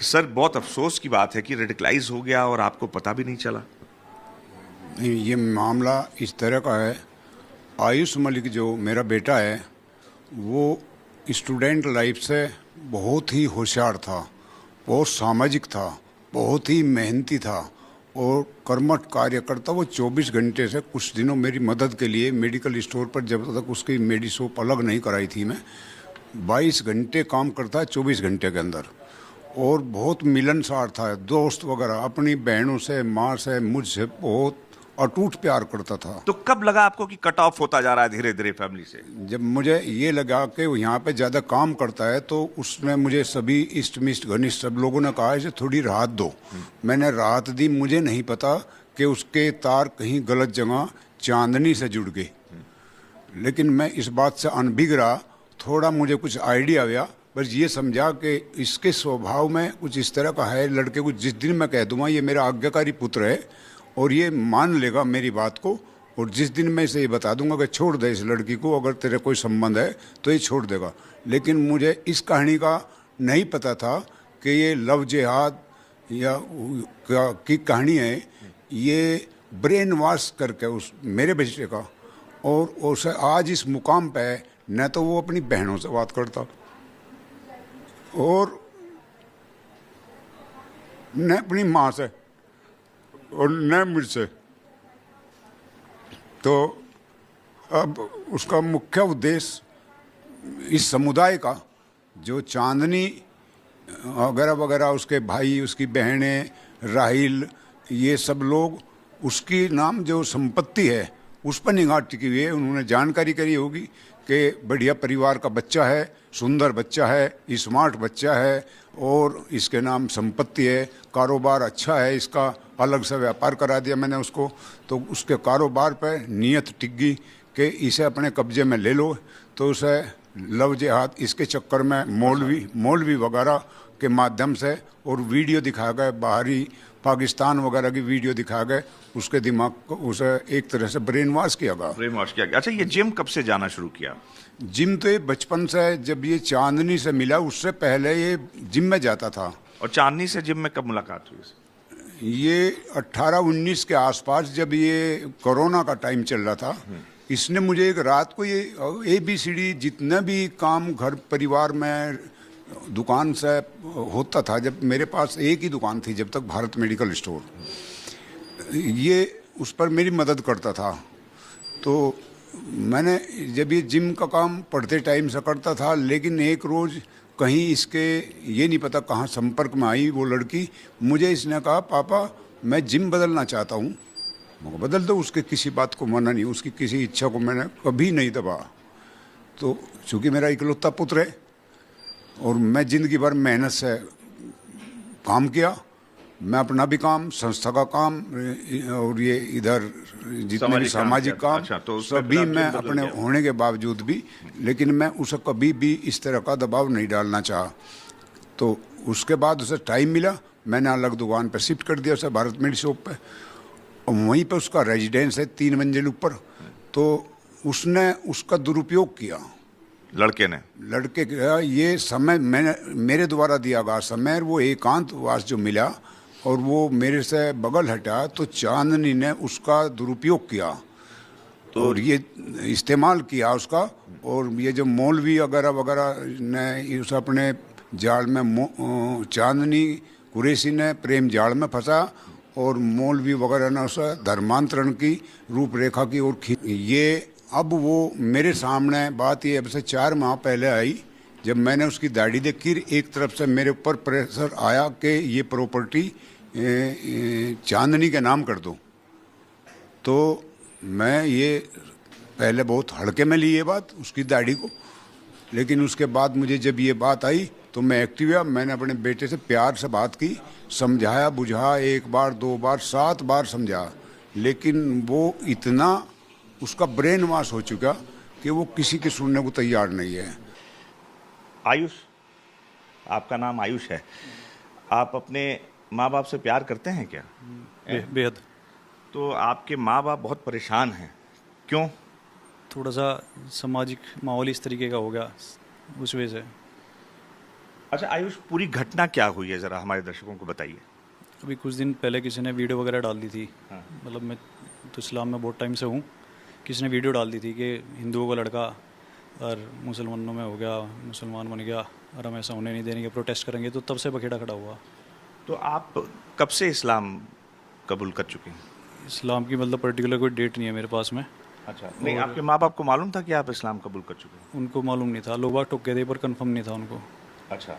Sir, बहुत अफसोस की बात है कि रेडिकलाइज हो गया और आपको पता भी नहीं चला। नहीं, ये मामला इस तरह का है। आयुष मलिक जो मेरा बेटा है, वो स्टूडेंट लाइफ से बहुत ही होशियार था, बहुत सामाजिक था, बहुत ही मेहनती था और कर्मठ कार्यकर्ता। वो 24 घंटे से कुछ दिनों मेरी मदद के लिए मेडिकल स्टोर पर, जब तक उसकी मेडिशॉप अलग नहीं कराई थी मैं, 22 घंटे काम करता है 24 घंटे के अंदर। और बहुत मिलनसार था, दोस्त वगैरह, अपनी बहनों से, माँ से, मुझसे बहुत अटूट प्यार करता था। तो कब लगा आपको कि कट ऑफ होता जा रहा है धीरे धीरे फैमिली से? जब मुझे ये लगा कि वो यहाँ पे ज़्यादा काम करता है, तो उसने मुझे सभी इष्ट मिष्ट घनिष्ठ सब लोगों ने कहा इसे थोड़ी राहत दो। मैंने राहत दी। मुझे नहीं पता कि उसके तार कहीं गलत जगह चांदनी से जुड़ गए, लेकिन मैं इस बात से अनभिज्ञ रहा। थोड़ा मुझे कुछ आइडिया आया, बस ये समझा कि इसके स्वभाव में कुछ इस तरह का है। लड़के को जिस दिन मैं कह दूंगा ये मेरा आज्ञाकारी पुत्र है और ये मान लेगा मेरी बात को, और जिस दिन मैं इसे ये बता दूंगा कि छोड़ दे इस लड़की को, अगर तेरे कोई संबंध है तो ये छोड़ देगा। लेकिन मुझे इस कहानी का नहीं पता था कि ये लव जिहाद या की कहानी है। ये ब्रेन वॉश करके उस मेरे बच्चे का, और उसे आज इस मुकाम पे है। न तो वो अपनी बहनों से बात करता और न अपनी माँ से और न मुझसे। तो अब उसका मुख्य उद्देश्य इस समुदाय का, जो चांदनी वगैरह वगैरह, उसके भाई, उसकी बहनें, राहिल, ये सब लोग, उसकी नाम जो संपत्ति है उस पर निगाह टिकी हुई है। उन्होंने जानकारी करी होगी कि बढ़िया परिवार का बच्चा है, सुंदर बच्चा है, स्मार्ट बच्चा है और इसके नाम संपत्ति है, कारोबार अच्छा है इसका, अलग से व्यापार करा दिया मैंने उसको। तो उसके कारोबार पर नियत टिक गई कि इसे अपने कब्जे में ले लो। तो उसे लव जिहाद इसके चक्कर में मौलवी वगैरह के माध्यम से और वीडियो दिखा गए, बाहरी पाकिस्तान वगैरह की वीडियो दिखा गए, उसके दिमाग को उसे एक तरह से ब्रेन वॉश किया गया। ब्रेन वॉश किया गया। अच्छा, ये जिम कब से जाना शुरू किया? जिम तो ये बचपन से, जब ये चांदनी से मिला उससे पहले ये जिम में जाता था। और चांदनी से जिम में कब मुलाकात हुई? ये 18-19 के आसपास, जब ये कोरोना का टाइम चल रहा था, इसने मुझे एक रात को ये ABCD जितना भी काम घर परिवार में दुकान से होता था, जब मेरे पास एक ही दुकान थी जब तक, भारत मेडिकल स्टोर, ये उस पर मेरी मदद करता था। तो मैंने, जब ये जिम का काम पढ़ते टाइम से करता था, लेकिन एक रोज़ कहीं इसके ये नहीं पता कहाँ संपर्क में आई वो लड़की। मुझे इसने कहा, पापा मैं जिम बदलना चाहता हूँ। मैं बदल दो, उसके किसी बात को मना नहीं, उसकी किसी इच्छा को मैंने कभी नहीं दबा। तो चूँकि मेरा इकलौता पुत्र है और मैं ज़िंदगी भर मेहनत से काम किया, मैं अपना भी काम, संस्था का काम और ये इधर जितने भी सामाजिक काम, अच्छा, तो सभी मैं अपने होने के बावजूद भी, लेकिन मैं उसे कभी भी इस तरह का दबाव नहीं डालना चाहा। तो उसके बाद उसे टाइम मिला, मैंने अलग दुकान पर शिफ्ट कर दिया उसे, भारत मेडी शॉप पे, और वहीं पे उसका रेजिडेंस है 3 मंजिल ऊपर। तो उसने उसका दुरुपयोग किया, लड़के का ये समय मैंने, मेरे द्वारा दिया गया समय, वो एकांतवास जो मिला और वो मेरे से बगल हटा, तो चांदनी ने उसका दुरुपयोग किया तो और ये इस्तेमाल किया उसका। और ये जो मौलवी वगैरह वगैरह ने उस अपने जाल में, चांदनी कुरैशी ने प्रेम जाल में फंसा और मौलवी वगैरह ने उसे धर्मांतरण की रूपरेखा की ओर ये अब वो मेरे सामने बात, ये अब से 4 माह पहले आई, जब मैंने उसकी दाढ़ी देखी। एक तरफ से मेरे ऊपर प्रेशर आया कि ये प्रॉपर्टी चांदनी के नाम कर दो। तो मैं ये पहले बहुत हल्के में ली ये बात, उसकी दाढ़ी को, लेकिन उसके बाद मुझे जब ये बात आई तो मैं एक्टिव हुआ। मैंने अपने बेटे से प्यार से बात की, समझाया बुझाया, 1 बार 2 बार 7 बार समझा, लेकिन वो इतना उसका ब्रेन वॉश हो चुका कि वो किसी के सुनने को तैयार नहीं है। आयुष, आपका नाम आयुष है, आप अपने माँ बाप से प्यार करते हैं क्या? बेहद। तो आपके माँ बाप बहुत परेशान हैं, क्यों? थोड़ा सा सामाजिक माहौल इस तरीके का हो गया, उस वजह से। अच्छा आयुष, पूरी घटना क्या हुई है, ज़रा हमारे दर्शकों को बताइए। अभी कुछ दिन पहले किसी ने वीडियो वगैरह डाल दी थी। हाँ। मतलब मैं तो इस्लाम में बहुत टाइम से हूँ। किसी ने वीडियो डाल दी थी कि हिंदुओं का लड़का और मुसलमानों में हो गया, मुसलमान बन गया और हम ऐसा होने नहीं देंगे, प्रोटेस्ट करेंगे। तो तब से बखेड़ा खड़ा हुआ। तो आप कब से इस्लाम कबूल कर चुके हैं? इस्लाम की मतलब पर्टिकुलर कोई डेट नहीं है मेरे पास में। अच्छा, नहीं आपके माँ बाप को मालूम था कि आप इस्लाम कबूल कर चुके हैं? उनको मालूम नहीं था, लोग बाग टोक गए थे पर कंफर्म नहीं था उनको। अच्छा।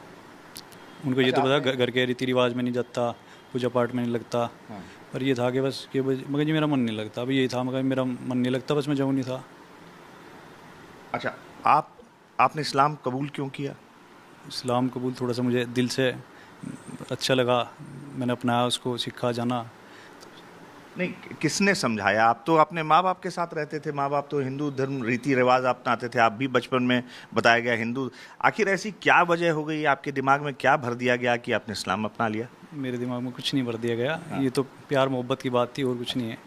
उनको ये तो पता घर के रीति रिवाज में नहीं जाता, पूजा पाठ में नहीं लगता। हाँ। पर ये था कि बस कि मगर जी मेरा मन नहीं लगता। अभी यही था, मगर मेरा मन नहीं लगता, बस मैं जाऊँ नहीं था। अच्छा, आपने इस्लाम कबूल क्यों किया? इस्लाम कबूल थोड़ा सा मुझे दिल से अच्छा लगा, मैंने अपनाया उसको, सीखा जाना। नहीं, किसने समझाया? आप तो अपने माँ बाप के साथ रहते थे, माँ बाप तो हिंदू धर्म रीति रिवाज अपनाते थे, आप भी बचपन में बताया गया हिंदू। आखिर ऐसी क्या वजह हो गई, आपके दिमाग में क्या भर दिया गया कि आपने इस्लाम अपना लिया? मेरे दिमाग में कुछ नहीं भर दिया गया। ये तो प्यार मोहब्बत की बात थी और कुछ नहीं है।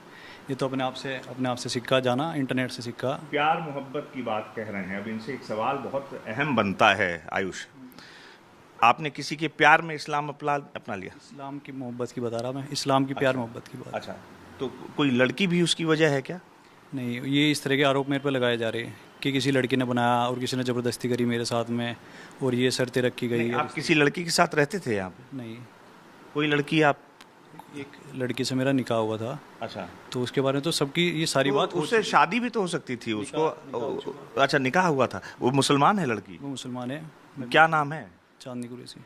ये तो अपने आप से सीखा जाना, इंटरनेट से सीखा। प्यार मोहब्बत की बात कह रहे हैं, अब इनसे एक सवाल बहुत अहम बनता है आयुष, आपने किसी के प्यार में इस्लाम अपना लिया? इस्लाम की मोहब्बत की बता रहा मैं, इस्लाम की प्यार मोहब्बत की बात। अच्छा, तो कोई लड़की भी उसकी वजह है क्या? नहीं, ये इस तरह के आरोप मेरे पर लगाए जा रहे हैं कि किसी लड़की ने बनाया और किसी ने ज़बरदस्ती करी मेरे साथ में, और ये शर्तें रखी गई। आप किसी लड़की के साथ रहते थे यहाँ पे? नहीं, कोई लड़की आप? एक लड़की से मेरा निकाह हुआ था। अच्छा, तो उसके बारे में तो सबकी ये सारी बात हो उससे शादी भी तो हो सकती थी उसको। अच्छा, निकाह हुआ था। वो मुसलमान है लड़की? वो मुसलमान है। क्या नाम है? चांदनी कुरैशी।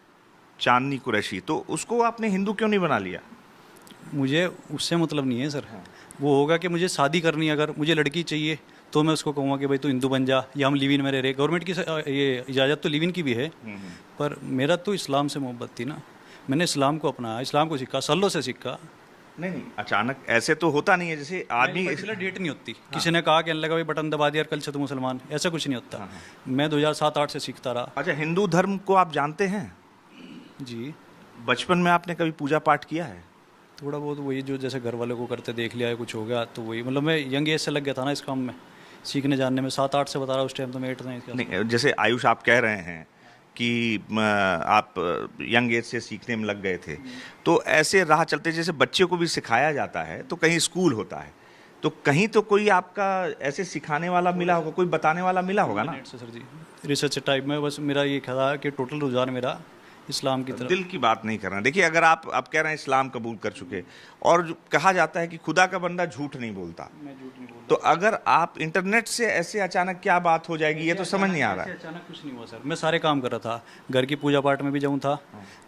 चांदनी कुरैशी। तो उसको आपने हिंदू क्यों नहीं बना लिया? मुझे उससे मतलब नहीं है सर। वो होगा कि मुझे शादी करनी है, अगर मुझे लड़की चाहिए तो मैं उसको कहूँगा कि भाई तू हिंदू बन जा, या हम लिव इन में रह रहे। गवर्नमेंट की ये इजाज़त तो लिव इन की भी है, पर मेरा तो इस्लाम से मोहब्बत थी ना। मैंने इस्लाम को अपनाया, इस्लाम को सीखा, सालों से सीखा। नहीं, अचानक ऐसे तो होता नहीं है जैसे आदमी। डेट नहीं होती। किसी ने कहा कि लगा भाई बटन दबा दिया और कल से तो मुसलमान, ऐसा कुछ नहीं होता। मैं 2007-8 से सीखता रहा। अच्छा, हिंदू धर्म को आप जानते हैं? जी। बचपन में आपने कभी पूजा पाठ किया है? थोड़ा बहुत वही जो जैसे घर वालों को करते देख लिया है, कुछ हो गया तो वही। मतलब मैं यंग एज से लग गया था ना इस काम में, सीखने जानने में। 7-8 से बता रहा उस टाइम तो मैं 8-9 नहीं, जैसे आयुष आप कह रहे हैं कि आप यंग एज से सीखने में लग गए थे, तो ऐसे राह चलते जैसे बच्चे को भी सिखाया जाता है तो कहीं स्कूल होता है, तो कहीं तो कोई आपका ऐसे सिखाने वाला मिला होगा, कोई बताने वाला मिला होगा ना? सर जी, रिसर्च टाइप में बस मेरा ये ख्याल है कि टोटल रुझान मेरा इस्लाम की तरफ। दिल की बात नहीं करना। देखिए, अगर आप कह रहे हैं इस्लाम कबूल कर चुके, और कहा जाता है कि खुदा का बंदा झूठ नहीं बोलता, मैं झूठ नहीं बोलता। तो अगर आप इंटरनेट से ऐसे अचानक क्या बात हो जाएगी, ये तो समझ नहीं आ रहा है। अचानक कुछ नहीं हुआ सर, मैं सारे काम कर रहा था। घर की पूजा पाठ में भी जाऊँ था,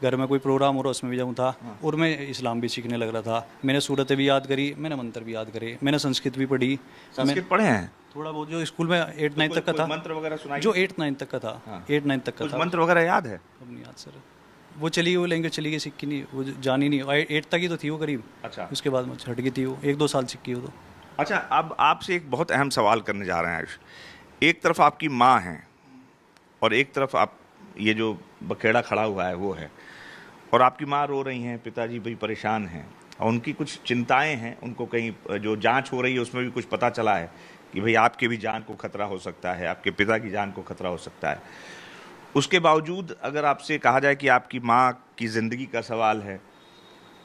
घर में कोई प्रोग्राम हो रहा उसमें भी जाऊँ था, और मैं इस्लाम भी सीखने लग रहा था। मैंने सूरतें भी याद करी, मैंने मंत्र भी याद करे, मैंने संस्कृत भी पढ़ी। संस्कृत पढ़े हैं? थोड़ा बहुत जो स्कूल में 8-9 तक का था, मंत्र वगैरह सुनाई? जो 8-9 तक का था, 8-9 तक का कुछ था। मंत्र वगैरह याद है? अब नहीं याद सर, वो चली गई, वो लैंग्वेज चली गई, सीखी नहीं, वो जानी नहीं। 8 तक ही तो थी वो करीब। अच्छा, उसके बाद मुझे हट गई थी वो, 1-2 साल सीखी वो तो। अच्छा, अब आपसे एक बहुत अहम सवाल करने जा रहे हैं आयुष। एक तरफ आपकी माँ है और एक तरफ आप, ये जो बखेड़ा खड़ा हुआ है वो है, और आपकी माँ रो रही हैं, पिताजी भी परेशान हैं, और उनकी कुछ चिंताएं हैं। उनको कहीं जो जांच हो रही है उसमें भी कुछ पता चला है कि भाई आपके भी जान को खतरा हो सकता है, आपके पिता की जान को खतरा हो सकता है। उसके बावजूद अगर आपसे कहा जाए कि आपकी माँ की ज़िंदगी का सवाल है,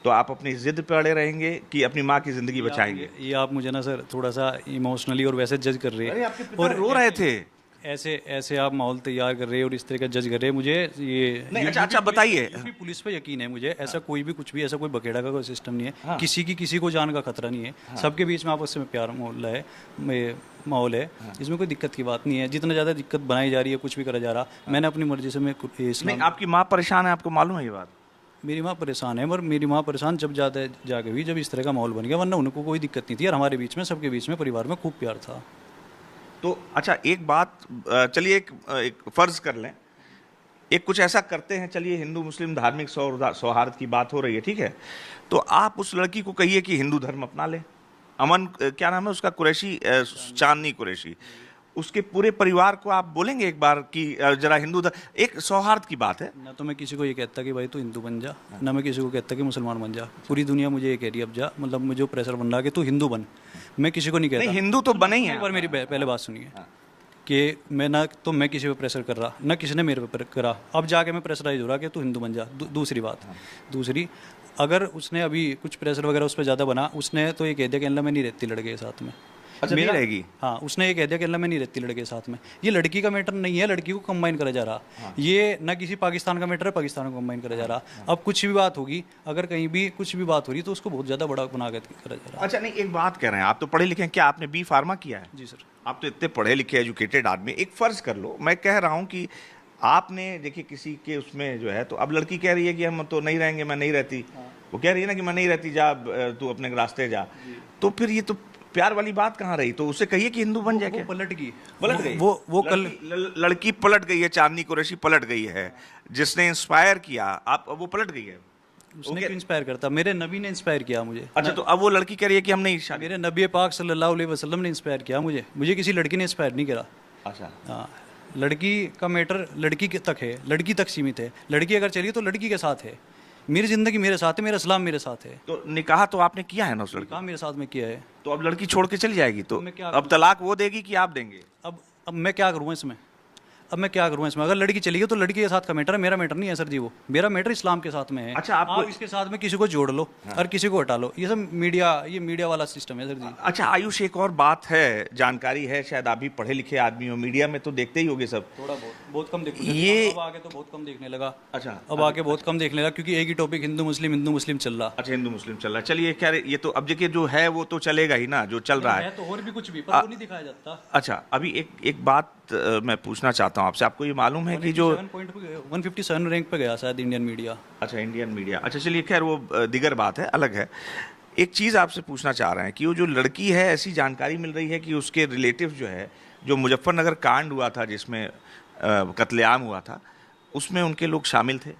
तो आप अपनी ज़िद पे अड़े रहेंगे कि अपनी माँ की ज़िंदगी बचाएंगे? ये आप मुझे ना सर थोड़ा सा इमोशनली और वैसे जज कर रहे हैं। अरे, आपके पिता रो रहे थे। ऐसे आप माहौल तैयार कर रहे हैं और इस तरह का जज कर रहे हैं मुझे। ये नहीं, अच्छा बताइए। यूपी पुलिस पे यकीन है मुझे, ऐसा कोई भी कुछ भी ऐसा कोई बखेड़ा का कोई सिस्टम नहीं है। किसी को जान का खतरा नहीं है। सबके बीच में आपस में प्यार माहौल है। इसमें कोई दिक्कत की बात नहीं है। जितना ज़्यादा दिक्कत बनाई जा रही है, कुछ भी करा जा रहा, मैंने अपनी मर्जी से मैं नहीं, आपकी माँ परेशान है, आपको मालूम है ये बात? मेरी माँ परेशान है, पर मेरी माँ परेशान जब जाके हुई जब इस तरह का माहौल बन गया, वरना उनको कोई दिक्कत नहीं थी। और हमारे बीच में, सबके बीच में, परिवार में खूब प्यार था। तो अच्छा, एक बात, चलिए एक फ़र्ज़ कर लें, एक कुछ ऐसा करते हैं, चलिए हिंदू मुस्लिम धार्मिक सौहार्द की बात हो रही है, ठीक है, तो आप उस लड़की को कहिए कि हिंदू धर्म अपना ले। अमन, क्या नाम है उसका, कुरैशी, चांदनी कुरैशी, उसके पूरे परिवार को आप बोलेंगे एक बार कि जरा हिंदू एक सौहार्द की बात है ना। तो मैं किसी को ये कहता कि भाई तू हिंदू बन जा, ना मैं किसी को कहता कि मुसलमान बन जा। पूरी दुनिया मुझे ये कह रही है अब जा, मतलब मुझे प्रेशर बन रहा है कि तू हिंदू बन। मैं किसी को नहीं कहता। नहीं, हिंदू तो बने ही हैं। एक बार मेरी पहले बात सुनिए कि मैं किसी पे प्रेशर कर रहा, ना किसी ने मेरे पे करा। अब जाके मैं प्रेशराइज हो रहा कि तू हिंदू बन जा। दूसरी बात, दूसरी, अगर उसने अभी कुछ प्रेशर वगैरह उस पर ज़्यादा बना, उसने तो ये कह दिया कि अल्लाह मैं नहीं रहती लड़के के साथ में। अच्छा, नहीं रहेगी? हाँ, उसने ये कह दिया कि अल्लाह मैं नहीं रहती लड़के के साथ में। ये लड़की का मैटर नहीं है, लड़की को कंबाइन करा जा रहा। ये ना किसी पाकिस्तान का मैटर है, पाकिस्तान को कंबाइन करा जा रहा। अब कुछ भी बात होगी, अगर कहीं भी कुछ भी बात हो रही तो उसको बहुत ज़्यादा बड़ा बना के करा जा रहा। अच्छा, नहीं, एक बात कह रहे हैं, आप तो पढ़े लिखे हैं, क्या आपने बी फार्मा किया है? जी सर। आप तो इतने पढ़े लिखे एजुकेटेड आदमी, एक फ़र्ज़ कर लो, मैं कह रहा हूँ कि आपने देखिए किसी के उसमें जो है, तो अब लड़की कह रही है कि हम तो नहीं रहेंगे, मैं नहीं रहती। वो कह रही है ना कि मैं नहीं रहती, जा तू अपने रास्ते जा। तो फिर ये तो प्यार वाली बात कहाँ रही? तो उसे कहिए कि हिंदू बन जाए। क्या पलट गई, पलट गई? वो कल लड़की पलट गई है, चांदनी कुरैशी पलट गई है, जिसने इंस्पायर किया, आप वो पलट गई है। उसने क्यों इंस्पायर करता? मेरे नबी ने इंस्पायर किया मुझे। अच्छा, तो अब वो लड़की कह रही है कि हम नहीं शादी। मेरे नबी पाक सल्लल्लाहु अलैहि वसल्लम ने इंस्पायर किया मुझे किसी लड़की ने इंस्पायर नहीं करा। अच्छा, हाँ, लड़की का मैटर लड़की के तक है, लड़की तक सीमित है। लड़की अगर चली तो लड़की के साथ है। मेरी ज़िंदगी मेरे साथ है, मेरा इस्लाम मेरे साथ है। तो निकाह तो आपने किया है ना उस लड़की? काम मेरे साथ में किया है। तो अब लड़की छोड़ के चली जाएगी, तो मैं क्या अब तलाक वो देगी कि आप देंगे? अब मैं क्या करूँ इसमें? अगर लड़की चली गई तो लड़की के साथ का मैटर है, मेरा मैटर नहीं है सर जी। वो मेरा मैटर इस्लाम के साथ में है। अच्छा, आप इसके साथ में किसी को जोड़ लो और किसी को हटा लो। ये सब मीडिया वाला सिस्टम है सर जी। अच्छा आयुष, एक और बात है, जानकारी है, शायद आप भी पढ़े लिखे आदमी हो, मीडिया में तो देखते ही होगे सब। थोड़ा बहुत कम देखते ये अब आगे तो बहुत कम देखने लगा। अच्छा, अब आगे बहुत कम देखने लगा, क्योंकि एक ही टॉपिक हिंदू मुस्लिम चल रहा। अच्छा, हिंदू मुस्लिम चल रहा है। चलिए, क्या ये तो अब देखिए जो है वो तो चलेगा ही ना, जो चल रहा है। तो और भी कुछ भी पर वो नहीं दिखाया जाता। अच्छा, अभी एक बात मैं पूछना चाहता हूँ आपसे। आपको ये मालूम है कि जो 157 रैंक पे गया शायद इंडियन मीडिया। अच्छा, इंडियन मीडिया, अच्छा चलिए, खैर वो दिगर बात है, अलग है। एक चीज़ आपसे पूछना चाह रहे हैं कि वो जो लड़की है, ऐसी जानकारी मिल रही है कि उसके रिलेटिव जो है, जो मुजफ्फरनगर कांड हुआ था जिसमें कत्लेआम हुआ था, उसमें उनके लोग शामिल थे।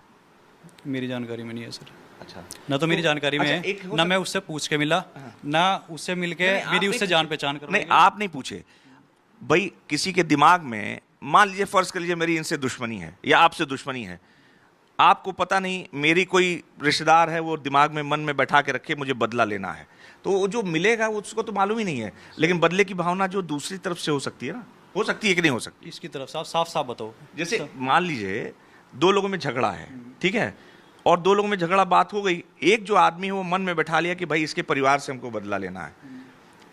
मेरी जानकारी में नहीं है सर। अच्छा, ना तो मेरी जानकारी में अच्छा, है, ना मैं उससे पूछ के मिला, ना उससे मिल के मेरी उससे जान पहचान कर। नहीं, आप नहीं पूछे भाई, किसी के दिमाग में मान लीजिए, फर्ज कर लीजिए मेरी इनसे दुश्मनी है या आपसे दुश्मनी है, आपको पता नहीं मेरी कोई रिश्तेदार है, वो दिमाग में मन में बैठा के रखे मुझे बदला लेना है, तो वो जो मिलेगा उसको तो मालूम ही नहीं है, लेकिन बदले की भावना जो दूसरी तरफ से हो सकती है ना, हो सकती है कि नहीं हो सकती? इसकी तरफ साफ बताओ। जैसे मान लीजिए दो लोगों में झगड़ा है, ठीक है, और दो लोगों में झगड़ा, बात हो गई, एक जो आदमी है वो मन में बैठा लिया कि भाई इसके परिवार से हमको बदला लेना है,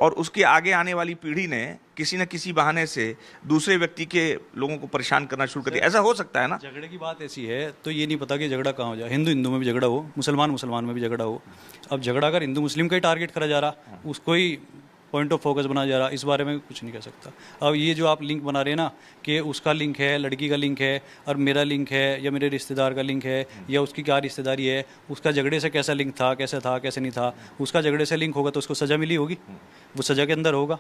और उसके आगे आने वाली पीढ़ी ने किसी न किसी बहाने से दूसरे व्यक्ति के लोगों को परेशान करना शुरू कर दिया। ऐसा हो सकता है ना? झगड़े की बात ऐसी है तो ये नहीं पता कि झगड़ा कहाँ हो जाए। हिंदू में भी झगड़ा हो, मुसलमान में भी झगड़ा हो। अब झगड़ा अगर हिंदू मुस्लिम का ही टारगेट करा जा रहा, उसको ही पॉइंट ऑफ फोकस बना जा रहा, इस बारे में कुछ नहीं कह सकता। अब ये जो आप लिंक बना रहे हैं ना कि उसका लिंक है, लड़की का लिंक है, और मेरा लिंक है, या मेरे रिश्तेदार का लिंक है, या उसकी क्या रिश्तेदारी है, उसका झगड़े से कैसा लिंक था, कैसे नहीं था, उसका झगड़े से लिंक होगा तो उसको सज़ा मिली होगी, वो सज़ा के अंदर होगा।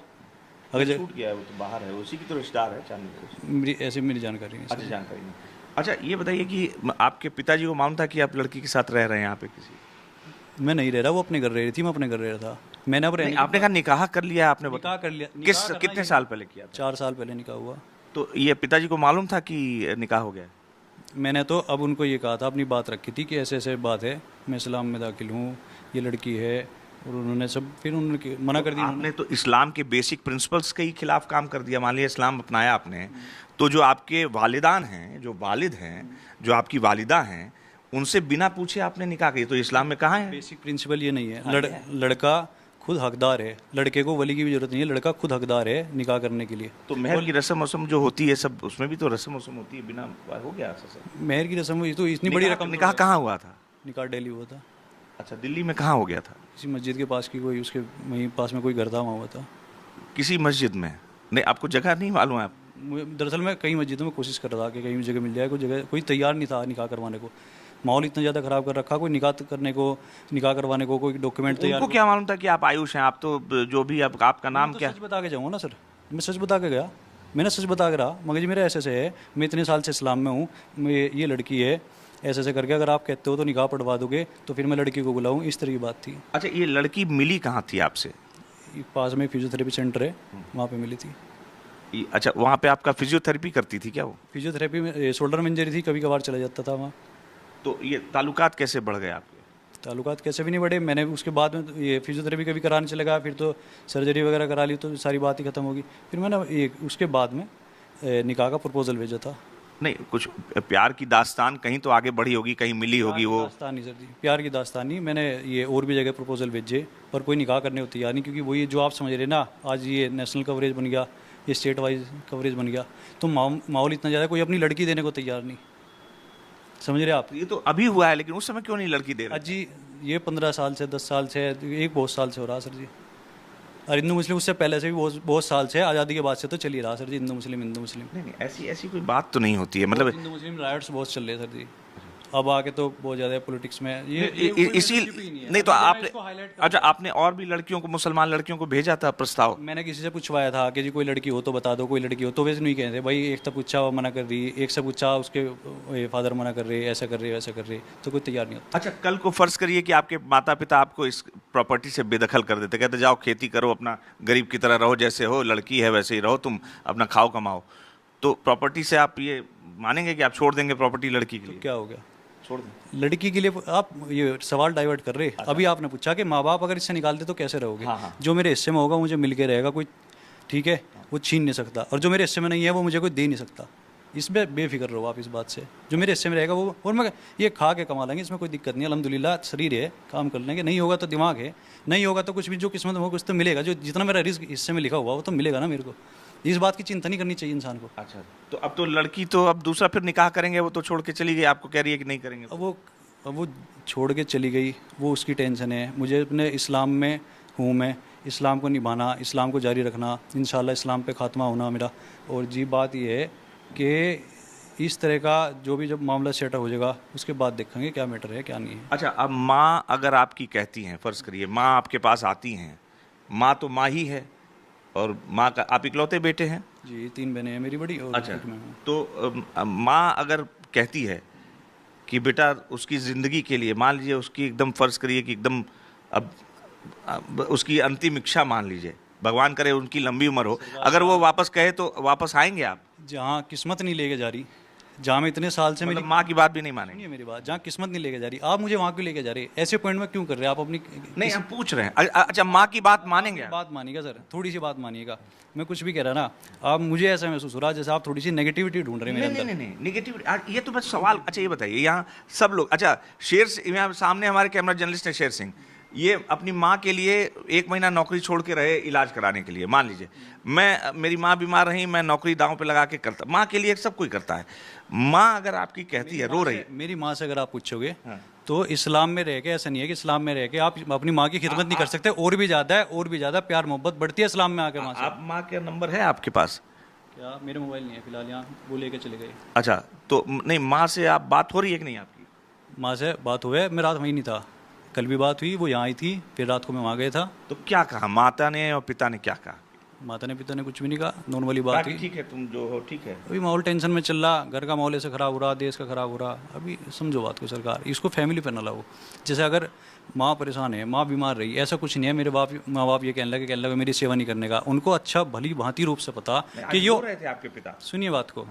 अगर छूट गया है वो तो बाहर है, उसी की तो रिश्तेदार है, चांदनी। ऐसी मेरी जानकारी नहीं। अच्छा, जानकारी नहीं। अच्छा, ये बताइए कि आपके पिताजी को मालूम था कि आप लड़की के साथ रह रहे हैं यहाँ पे? किसी मैं नहीं रह रहा, वो अपने घर रह रही थी, मैं अपने घर रह रहा था। मैंने अब आपने कहा निकाह कर लिया, आपने निकाह कर लिया। कितने साल पहले किया था? 4 साल पहले निकाह हुआ। तो ये पिताजी को मालूम था कि निकाह हो गया? मैंने तो अब उनको ये कहा था, अपनी बात रखी थी कि ऐसे ऐसे बात है, मैं इस्लाम में दाखिल हूँ, ये लड़की है, और उन्होंने सब फिर उन्होंने मना कर दिया। आपने तो इस्लाम के बेसिक प्रिंसिपल्स के ही खिलाफ काम कर दिया। मान लिया इस्लाम अपनाया आपने, तो जो आपके वालिदान हैं, जो वालिद हैं, जो आपकी वालिदा हैं, उनसे बिना पूछे आपने निकाह किया, तो इस्लाम में कहाँ है? बेसिक प्रिंसिपल ये नहीं है। लड़का खुद हकदार है, लड़के को वली की भी जरूरत नहीं है, लड़का खुद हकदार है निकाह करने के लिए। तो मेहर की रस्म वस्म जो होती है सब, उसमें भी तो रस्म वस्म होती है, बिना हो गया मेहर की रस्म तो इतनी बड़ी रकम। निकाह कहाँ हुआ था? निकाह दिल्ली हुआ था। अच्छा, दिल्ली में कहाँ हो गया था? किसी मस्जिद के पास की कोई, उसके वहीं पास में कोई घर था, वहाँ हुआ था। किसी मस्जिद में? नहीं, आपको जगह नहीं मालूम है? आप दरअसल मैं कई मस्जिदों में कोशिश कर रहा था कि कहीं जगह मिल जाए, कोई जगह कोई तैयार नहीं था निकाह करवाने को। माहौल इतना ज़्यादा ख़राब कर रखा, कोई निकाह करवाने को कोई डॉक्यूमेंट तैयार। उनको क्या मालूम था कि आप आयुष हैं? आप तो जो भी आपका नाम क्या? सच बता के जाऊँगा ना सर, मैं सच बता के गया, मैंने सच बता के रहा, मगर जी मेरा ऐसे है, मैं इतने साल से इस्लाम में हूँ, ये लड़की है, ऐसे करके अगर आप कहते हो तो निकाह पढ़वा दोगे तो फिर मैं लड़की को बुलाऊँ, इस तरह की बात थी। अच्छा, ये लड़की मिली कहाँ थी आपसे? पास में फिजियोथेरेपी सेंटर है, वहाँ पे मिली थी। अच्छा, वहाँ पे आपका फिजियोथेरेपी करती थी क्या वो? फिजियोथेरेपी में शोल्डर में इंजरी थी, कभी कभार चला जाता था वहाँ। तो ये ताल्लुकात कैसे बढ़ गए आपके? ताल्लुकात कैसे भी नहीं बढ़े, मैंने उसके बाद में तो ये फिजियोथेरेपी कभी कराने चला गया, फिर तो सर्जरी वगैरह करा ली तो सारी बात ही ख़त्म होगी। फिर मैंने ये उसके बाद में निकाह का प्रपोजल भेजा था। नहीं, कुछ प्यार की दास्तान कहीं तो आगे बढ़ी होगी, कहीं मिली होगी वो। दास्तान नहीं सर जी, प्यार की दास्तान नहीं। मैंने ये और भी जगह प्रपोजल भेजे पर कोई निकाह करने को तैयार नहीं, क्योंकि वो ये जो आप समझ रहे हैं ना, आज ये नेशनल कवरेज बन गया, ये स्टेट वाइज कवरेज बन गया, तो माहौल इतना ज़्यादा, कोई अपनी लड़की देने को तैयार नहीं। समझ रहे आप? ये तो अभी हुआ है, लेकिन उस समय क्यों नहीं लड़की दे रहे? आज जी ये 15 साल से 10 साल से एक बहुत साल से हो रहा सर जी। और हिंदू मुस्लिम उससे पहले से भी बहुत साल से, आज़ादी के बाद से तो चल ही रहा सर जी, हिंदू मुस्लिम हिंदू मुस्लिम। नहीं, ऐसी कोई बात तो नहीं होती है, मतलब हिंदू मुस्लिम राइट्स बहुत चल रहे हैं सर जी। अब आके तो बहुत ज़्यादा पॉलिटिक्स में इसी नहीं तो आपने, अच्छा आपने और भी लड़कियों को, मुसलमान लड़कियों को भेजा था प्रस्ताव? मैंने किसी से पूछवाया था कि जी कोई लड़की हो तो बता दो, कोई लड़की हो तो। वैसे नहीं कह रहे भाई, एक तो पूछा वो मना कर रही, एक से पूछा उसके फादर मना कर रहे, ऐसा कर रहे वैसा कर रहे, तो कोई तैयार नहीं होता। अच्छा, कल को फर्ज करिए कि आपके माता पिता आपको इस प्रॉपर्टी से बेदखल कर देते, कहते जाओ खेती करो, अपना गरीब की तरह रहो, जैसे हो, लड़की है वैसे ही रहो, तुम अपना खाओ कमाओ, तो प्रॉपर्टी से आप ये मानेंगे कि आप छोड़ देंगे प्रॉपर्टी लड़की के लिए? क्या हो गया? छोड़ दें। लड़की के लिए आप ये सवाल डाइवर्ट कर रहे। अभी आपने पूछा कि माँ बाप अगर इससे निकाल दे तो कैसे रहोगे? हाँ। जो मेरे हिस्से में होगा मुझे मिल के रहेगा कोई, ठीक है, वो छीन नहीं सकता, और जो मेरे हिस्से में नहीं है वो मुझे कोई दे नहीं सकता। इसमें बेफिक्र रहो आप इस बात से, जो मेरे हिस्से में रहेगा वो, और मैं ये खा के कमा लेंगे, इसमें कोई दिक्कत नहीं, अल्हम्दुलिल्लाह शरीर है, काम कर लेंगे। नहीं होगा तो दिमाग है, नहीं होगा तो कुछ भी, जो किस्मत में होगा कुछ तो मिलेगा, जो जितना मेरा रिस्क हिस्से में लिखा हुआ वो तो मिलेगा ना मेरे को। इस बात की चिंता नहीं करनी चाहिए इंसान को। अच्छा, तो अब तो लड़की तो अब दूसरा फिर निकाह करेंगे, वो तो छोड़ के चली गई, आपको कह रही है कि नहीं करेंगे? अब वो छोड़ के चली गई, वो उसकी टेंशन है। मुझे अपने इस्लाम में हूँ, मैं इस्लाम को निभाना, इस्लाम को जारी रखना, इंशाल्लाह इस्लाम पे ख़ात्मा होना मेरा। और जी बात ये है कि इस तरह का जो भी जब मामला सेटल हो जाएगा उसके बाद देखेंगे क्या मैटर है क्या नहीं है। अच्छा, अब माँ अगर आपकी कहती हैं, फ़र्ज़ करिए माँ आपके पास आती हैं, माँ तो माँ ही है, और माँ का आप इकलौते बेटे हैं? जी 3 बहनें हैं मेरी बड़ी, और अच्छा, एक मैं हूँ। तो माँ अगर कहती है कि बेटा उसकी ज़िंदगी के लिए, मान लीजिए उसकी एकदम फ़र्ज़ करिए कि एकदम अब उसकी अंतिम इच्छा, मान लीजिए भगवान करे उनकी लंबी उम्र हो, अगर वो वापस कहे तो वापस आएंगे आप? जहाँ किस्मत नहीं लेके जा रही, जहाँ मैं इतने साल से मतलब मेरी माँ की बात भी नहीं मानेंगे? नहीं, मेरी बात, जहाँ किस्मत नहीं लेके जा रही, आप मुझे वहाँ क्यों लेके जा रहे? ऐसे पॉइंट में क्यों कर रहे हैं आप अपनी? नहीं, हम पूछ रहे हैं। अच्छा, माँ की बात मानेंगे आप? बात मानिएगा सर, थोड़ी सी बात मानिएगा, मैं कुछ भी कह रहा ना, आप मुझे ऐसा महसूस हो रहा है जैसे आप थोड़ी सी नेगेटिविटी ढूंढ रहे हैं मेरे अंदर। नहीं, नेगेटिव, ये तो बस सवाल। अच्छा ये बताइए, यहाँ सब लोग, अच्छा यहाँ सामने हमारे कैमरा जर्नलिस्ट है शेर सिंह, ये अपनी माँ के लिए 1 महीना नौकरी छोड़ के रहे इलाज कराने के लिए, मान लीजिए मेरी माँ बीमार रही, मैं नौकरी दांव पे लगा के करता, माँ के लिए सब कोई करता है। माँ अगर आपकी कहती है, रो रही है, मेरी माँ से अगर आप पूछोगे तो इस्लाम में रह के ऐसा नहीं है कि इस्लाम में रह के आप अपनी माँ की खिदमत नहीं कर सकते, और भी ज़्यादा है, और भी ज़्यादा प्यार मोहब्बत बढ़ती है इस्लाम में आके माँ से। आप माँ का नंबर है आपके पास? क्या मेरे मोबाइल नहीं है फिलहाल, यहाँ वो लेके चले गए। अच्छा, तो नहीं, माँ से आप बात हो रही है कि नहीं आपकी? माँ से बात हुआ, मैं रात वहीं नहीं था, कल भी बात हुई, वो यहाँ आई थी, फिर रात को मैं वहाँ गया था। तो क्या कहा माता ने और पिता ने, क्या कहा? माता ने पिता ने कुछ भी नहीं कहा, नॉर्मली बात हुई। ठीक है, तुम जो हो ठीक है। अभी माहौल टेंशन में चल रहा, घर का माहौल ऐसे ख़राब हो रहा, देश का ख़राब हो रहा। अभी समझो बात को सरकार, इसको फैमिली पर न लाओ। जैसे अगर माँ परेशान है, माँ बीमार रही, ऐसा कुछ नहीं है। मेरे माँ बाप ये कहने लगे मेरी सेवा नहीं करने का। उनको अच्छा भली भांति रूप से पता कि यो रहे थे आपके पिता, सुनिए बात को,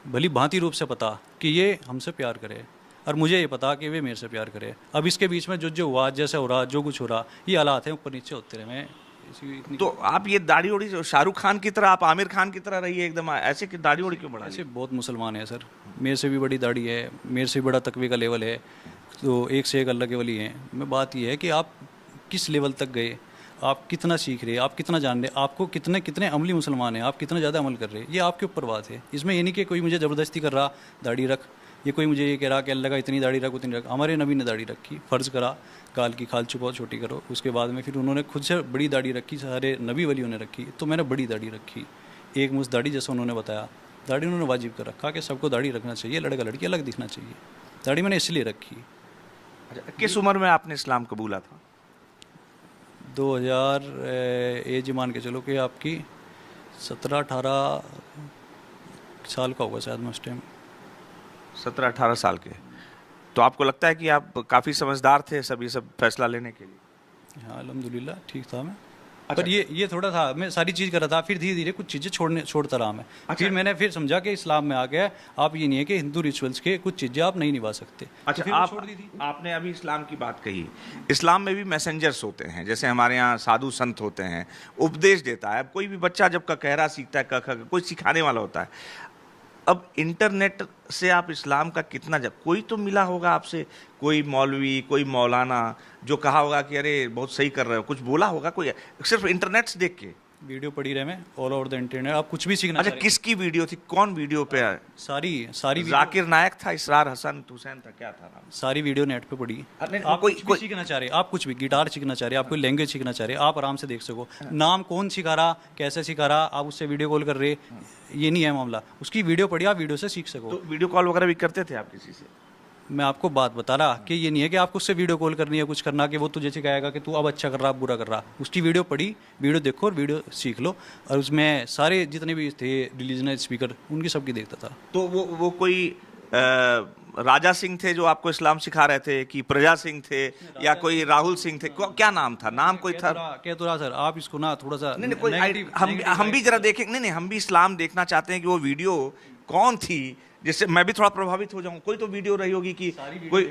भली भांति रूप से पता कि ये हमसे प्यार करे, और मुझे ये पता कि वे मेरे से प्यार करे। अब इसके बीच में जो हुआ, जैसे हो रहा, जो कुछ हो रहा, ये हालात हैं, ऊपर नीचे होते रहे। मैं तो आप ये दाढ़ी ओढ़ी शाहरुख खान की तरह, आप आमिर खान की तरह रहिए एकदम, ऐसे कि दाढ़ी ओढ़ी क्यों बढ़ा? ऐसे बहुत मुसलमान है सर, मेरे से भी बड़ी दाढ़ी है, मेरे से भी बड़ा तकवे का लेवल है, तो एक से एक अल्लाह के वली हैं। मैं बात ये है कि आप किस लेवल तक गए, आप कितना सीख रहे, आप कितना जान रहे, आपको कितने अमली मुसलमान हैं, आप कितना ज़्यादा अमल कर रहे हैं, ये आपके ऊपर बात है। इसमें ये नहीं कि कोई मुझे ज़बरदस्ती कर रहा दाढ़ी रख, ये कोई मुझे ये कह रहा कि अल्लाह का इतनी दाढ़ी रख उतनी रख। हमारे नबी ने दाढ़ी रखी, फ़र्ज़ करा गाल की खाल छुपाओ छोटी करो, उसके बाद में फिर उन्होंने खुद से बड़ी दाढ़ी रखी, सारे नबी वलियों ने रखी, तो मैंने बड़ी दाढ़ी रखी, एक मुझ दाढ़ी, जैसे उन्होंने बताया। दाढ़ी उन्होंने वाजिब कर रखा कि सबको दाढ़ी रखना चाहिए, लड़का लड़की अलग दिखना चाहिए। दाढ़ी मैंने इसलिए रखी। अच्छा, किस उम्र में आपने इस्लाम कबूला था? 2000 एज मान के चलो कि आपकी 17-18 साल का होगा शायद मैं उस टाइम। 17-18 साल के। तो आपको लगता है कि आप काफ़ी समझदार थे सब ये सब फैसला लेने के लिए? हाँ अल्हम्दुलिल्लाह ठीक था मैं। पर ये थोड़ा था, मैं सारी चीज़ कर रहा था, फिर धीरे धीरे कुछ चीज़ें छोड़ता रहा मैं। फिर मैंने फिर समझा कि इस्लाम में आ गया, आप ये नहीं है कि हिंदू रिचुअल्स के कुछ चीज़ें आप नहीं निभा सकते। अच्छा, तो फिर मैं आप छोड़ दी थी। आपने अभी इस्लाम की बात कही, इस्लाम में भी मैसेंजर्स होते हैं, जैसे हमारे यहाँ साधु संत होते हैं, उपदेश देता है। अब कोई भी बच्चा जब ककहरा सीखता है, क कोई सिखाने वाला होता है। अब इंटरनेट से आप इस्लाम का कितना कोई तो मिला होगा आपसे, कोई मौलवी, कोई मौलाना जो कहा होगा कि अरे बहुत सही कर रहे हो, कुछ बोला होगा कोई, सिर्फ इंटरनेट से देख के? वीडियो पड़ी रहे मैं ऑल ओवर द इंटरनेट, आप कुछ भी सीखना अच्छा, चाह रहे किसकी वीडियो थी, कौन वीडियो पे है? सारी वीडियो, जाकिर नायक था, इसरार हसन हुसैन था, क्या था नाम? सारी वीडियो नेट पे पड़ी। अरे, आप कोई- कुछ भी कोई- सीखना चाह रहे, आप कुछ भी गिटार सीखना चाह रहे, आप कोई लैंग्वेज सीखना चाह रहे, आप आराम से देख सको। नाम कौन सिखा रहा, कैसे सिखा रहा, आप उससे वीडियो कॉल कर रहे, ये नहीं है मामला। उसकी वीडियो पड़ी, आप वीडियो से सीख सको। तो वीडियो कॉल वगैरह भी करते थे आप किसी से? मैं आपको बात बता रहा कि ये नहीं है कि आपको उससे वीडियो कॉल करनी है, कुछ करना कि वो तुझे सिखाएगा कि तू अब अच्छा कर रहा, बुरा कर रहा। उसकी वीडियो पढ़ी, वीडियो देखो और वीडियो सीख लो। और उसमें सारे जितने भी थे रिलीजनल स्पीकर, उनकी सबकी देखता था। तो वो कोई राजा सिंह थे जो आपको इस्लाम सिखा रहे थे, कि प्रजा सिंह थे, या कोई राहुल सिंह थे, क्या नाम था, नाम कोई था? क्या तो रहा सर, आप इसको ना थोड़ा सा नहीं कोई हम भी जरा देखें, नहीं हम भी इस्लाम देखना चाहते हैं कि वो वीडियो कौन थी, जिससे मैं भी थोड़ा प्रभावित हो जाऊं। कोई तो वीडियो रही होगी कि कोई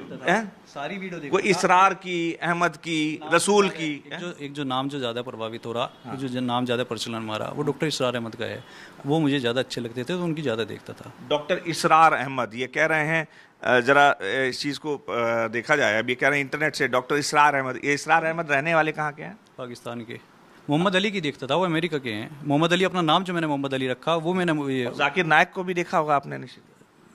सारी वीडियो कोई इसरार की, अहमद की, रसूल की। एक जो नाम जो ज़्यादा प्रभावित हो रहा, जो नाम ज़्यादा प्रचलन में आ रहा, वो डॉक्टर इसरार अहमद का है। वो मुझे ज़्यादा अच्छे लगते थे, तो उनकी ज़्यादा देखता था। डॉक्टर इसरार अहमद ये कह रहे हैं, जरा इस चीज़ को देखा जाए। अब ये कह रहे हैं इंटरनेट से डॉक्टर इसरार अहमद, ये इसरार अहमद रहने वाले कहाँ के हैं? पाकिस्तान के। मोहम्मद अली की देखता था, वो अमेरिका के हैं। मोहम्मद अली अपना नाम जो मैंने मोहम्मद अली रखा, वो मैंने जाकिर नायक को भी देखा होगा आपने निश्चित।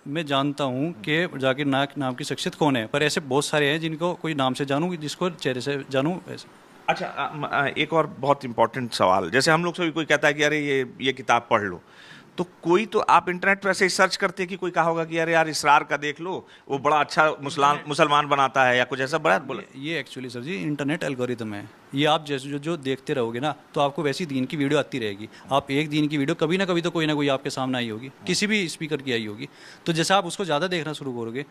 मैं जानता हूँ कि जाकिर नायक नाम की शख्सियत कौन है, पर ऐसे बहुत सारे हैं जिनको कोई नाम से जानूँ, जिसको चेहरे से जानूँ ऐसे। अच्छा, एक और बहुत इंपॉर्टेंट सवाल, जैसे हम लोग से भी कोई कहता है कि अरे ये किताब पढ़ लो, तो कोई तो आप इंटरनेट पर ऐसे ही सर्च करते कि कोई कहा होगा कि अरे यार इसरार का देख लो, वो बड़ा अच्छा मुसलमान बनाता है, या कुछ ऐसा बड़ा बोला? ये एक्चुअली सर जी इंटरनेट एल्गोरिथम है। ये आप जैसे जो देखते रहोगे ना, तो आपको वैसी दीन की वीडियो आती रहेगी। आप एक दीन की वीडियो कभी ना कभी तो कोई ना कोई आपके सामने आई होगी, किसी भी स्पीकर की आई होगी। तो जैसे आप उसको ज़्यादा देखना शुरू करोगे,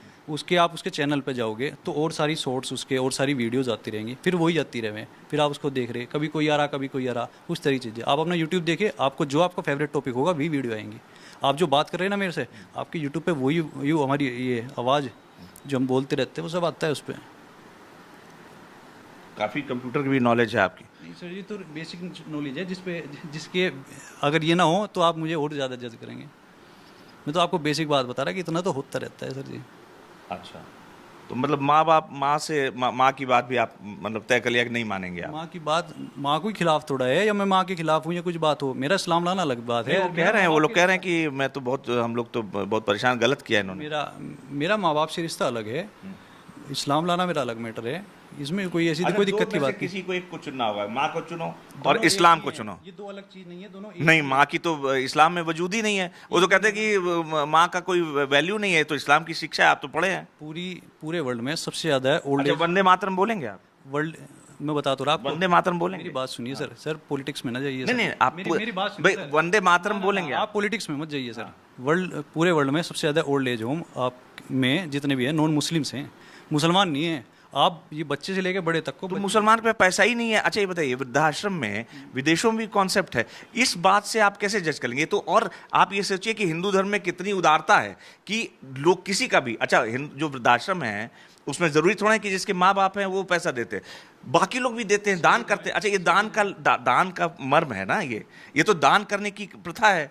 आप उसके चैनल पर जाओगे, तो और सारी शॉर्ट्स उसके और सारी वीडियोज़ आती रहेंगी, फिर वही आती रहे, फिर आप उसको देख रहे, कभी कोई आ रहा, कभी कोई आ रहा, उस तरह की चीज़ें। आप अपना यूट्यूब देखिए, आपको जो आपका फेवरेट टॉपिक होगा वही वीडियो आएंगी। आप जो बात कर रहे हैं ना मेरे से, आपके यूट्यूब पे वही हमारी ये आवाज़ जो हम बोलते रहते हैं, वो सब आता है उस पर। काफ़ी कंप्यूटर की भी नॉलेज है आपकी। नहीं सर, ये तो बेसिक नॉलेज है जिसके अगर ये ना हो तो आप मुझे और ज़्यादा जज करेंगे। मैं तो आपको बेसिक बात बता रहा कि इतना तो होता रहता है सर जी। अच्छा, तो मतलब माँ की बात भी आप मतलब तय कर लिया कि नहीं मानेंगे आप? माँ की बात, माँ को ही खिलाफ थोड़ा है, या मैं माँ के खिलाफ हूँ या कुछ बात हो, मेरा इस्लाम लाना अलग बात है। वो लोग कह रहे हैं कि मैं तो हम लोग तो बहुत परेशान, गलत किया इन्होंने। मेरा माँ बाप से रिश्ता अलग है, इस्लाम लाना मेरा अलग मैटर है। इसमें कोई ऐसी कोई दिक्कत की बात नहीं। किसी को एक को चुनना होगा, माँ को चुनो और इस्लाम को चुनो। ये दो अलग चीज नहीं है, दोनों नहीं, माँ की तो इस्लाम में वजूद ही नहीं है। वो तो कहते हैं कि माँ का कोई वैल्यू नहीं है, तो इस्लाम की शिक्षा है, आप तो पढ़े हैं। पूरे वर्ल्ड में सबसे ज्यादा ओल्ड एज। वंदे मातरम बोलेंगे आप? वर्ल्ड मैं बता तो रहा आपको, वंदे मातरम बोलेंगे? मेरी बात सुनिए सर पॉलिटिक्स में ना जाइए। नहीं आप मेरी बात सुनिए। वंदे मातरम बोलेंगे आप पॉलिटिक्स में मत जाइए सर। पूरे वर्ल्ड में सबसे ज्यादा ओल्ड एज होम आप में जितने भी हैं नॉन मुस्लिम्स हैं, मुसलमान नहीं है। आप ये बच्चे से लेकर बड़े तक को, तो मुसलमान पे पैसा ही नहीं है। अच्छा ये बताइए, वृद्धाश्रम में विदेशों में भी कॉन्सेप्ट है, इस बात से आप कैसे जज करेंगे? तो और आप ये सोचिए कि हिंदू धर्म में कितनी उदारता है कि लोग किसी का भी, अच्छा जो वृद्धाश्रम है उसमें जरूरी थोड़ा है कि जिसके माँ बाप हैं वो पैसा देते हैं, बाकी लोग भी देते हैं, दान करते हैं। अच्छा ये दान का मर्म है ना, ये तो दान करने की प्रथा है।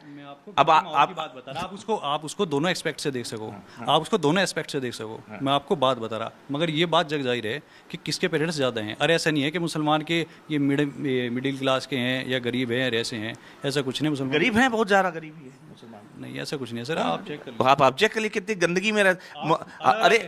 अब आप बात बता रहा, आप उसको दोनों एस्पेक्ट से देख सको, आप उसको दोनों एस्पेक्ट से देख सको। मैं आपको बात बता रहा, मगर ये बात जग जाहिर है कि किसके पेरेंट्स ज़्यादा हैं। अरे ऐसा नहीं है कि मुसलमान के ये मिडिल क्लास के हैं या गरीब हैं, ऐसे हैं, ऐसा कुछ नहीं। मुसलमान गरीब हैं, बहुत ज़्यादा गरीबी है मुसलमान। नहीं ऐसा कुछ नहीं है सर, आप चेक कर लीजिए। आप चेक कर लीजिए कितनी गंदगी में अरे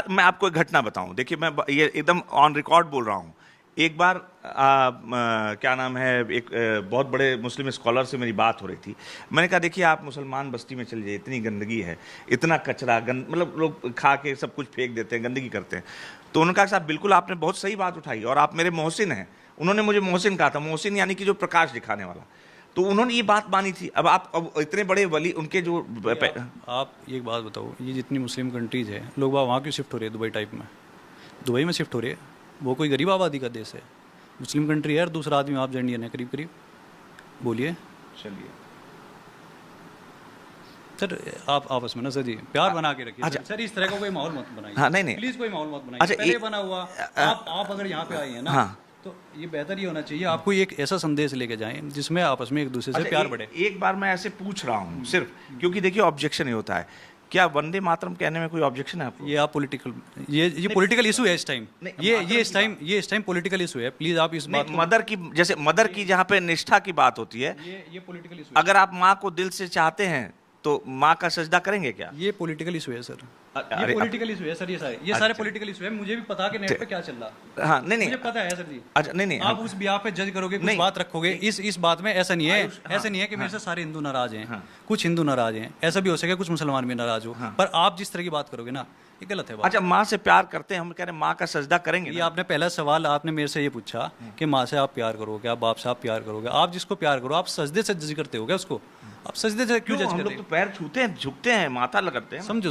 मैं आपको एक घटना बताऊं, देखिए मैं ये एकदम ऑन रिकॉर्ड बोल रहा हूं। एक बार क्या नाम है, एक बहुत बड़े मुस्लिम स्कॉलर से मेरी बात हो रही थी। मैंने कहा देखिए आप मुसलमान बस्ती में चल जाइए, इतनी गंदगी है, इतना कचरा मतलब लोग खा के सब कुछ फेंक देते हैं, गंदगी करते हैं। तो उन्होंने कहा साहब बिल्कुल आपने बहुत सही बात उठाई, और आप मेरे मोहसिन हैं। उन्होंने मुझे मोहसिन कहा था, मोहसिन यानी कि जो प्रकाश दिखाने वाला। तो उन्होंने ये बात मानी थी। अब इतने बड़े वली उनके जो आप एक बात बताओ, ये जितनी मुस्लिम कंट्रीज है, लोग वहाँ क्यों शिफ्ट हो रहे हैं? दुबई टाइप में, दुबई में शिफ्ट हो रहे हैं। वो कोई गरीब आबादी का देश है? मुस्लिम कंट्री है और दूसरा आदमी आप इंडियन है, करीब करीब। बोलिए चलिए। सर, आप आपस में ना सर जी प्यार बना के रखिए। अच्छा। सर इस तरह का कोई माहौल मत बनाइए। हाँ, नहीं, नहीं। प्लीज कोई माहौल मत बनाइए। अच्छा, पहले ये- बना हुआ आप अगर यहाँ पे आई हैं ना, हाँ। तो ये बेहतर ही होना चाहिए। आपको एक ऐसा संदेश लेके जाएं जिसमें आपस में एक दूसरे से अच्छा, प्यार एक- बढ़े। एक बार मैं ऐसे पूछ रहा हूँ सिर्फ, क्योंकि देखिए ऑब्जेक्शन ही होता है, क्या वंदे मातरम कहने में कोई ऑब्जेक्शन है आपको? ये आप पॉलिटिकल, ये पॉलिटिकल इशू है इस टाइम। नहीं, ये मातरम ये की इस टाइम पॉलिटिकल इशू है। प्लीज आप इस बात नहीं, को, मदर की, जैसे मदर की जहाँ पे निष्ठा की बात होती है, ये पॉलिटिकल इशू है। अगर आप माँ को दिल से चाहते हैं तो माँ का सजदा करेंगे क्या? ये पॉलिटिकल इशू है सर। अरे, ये पॉलिटिकल इशू है सर। ये सारे अच्छा। पॉलिटिकल इशू है। मुझे भी पता है कि नेट पे क्या चल रहा है। हाँ, नहीं मुझे नहीं, पता है सर जी। अच्छा, नहीं नहीं, आप उस बिहार पे जज करोगे, कुछ नहीं, बात रखोगे इस बात में। ऐसा नहीं है, हाँ, ऐसा नहीं है कि मेरे से सारे हिंदू नाराज हैं। हाँ। कुछ हिंदू नाराज हैं, ऐसा भी हो सके कुछ मुसलमान भी नाराज हो। हाँ। पर आप जिस तरह की बात करोगे ना, ये गलत है बात। अच्छा, माँ से प्यार करते हैं, हम कह रहे हैं माँ का सजदा करेंगे ये ना? आपने पहला सवाल आपने मेरे से ये पूछा कि माँ से आप प्यार करोगे, आप बाप से आप प्यार करोगे। आप जिसको प्यार करो, आप सजदे से जज करते हो क्या उसको? आप सजदे से क्यों क्यों? जज हम करते लोग हो? तो पैर छूते हैं, झुकते हैं, माथा लगते हैं ना। समझो।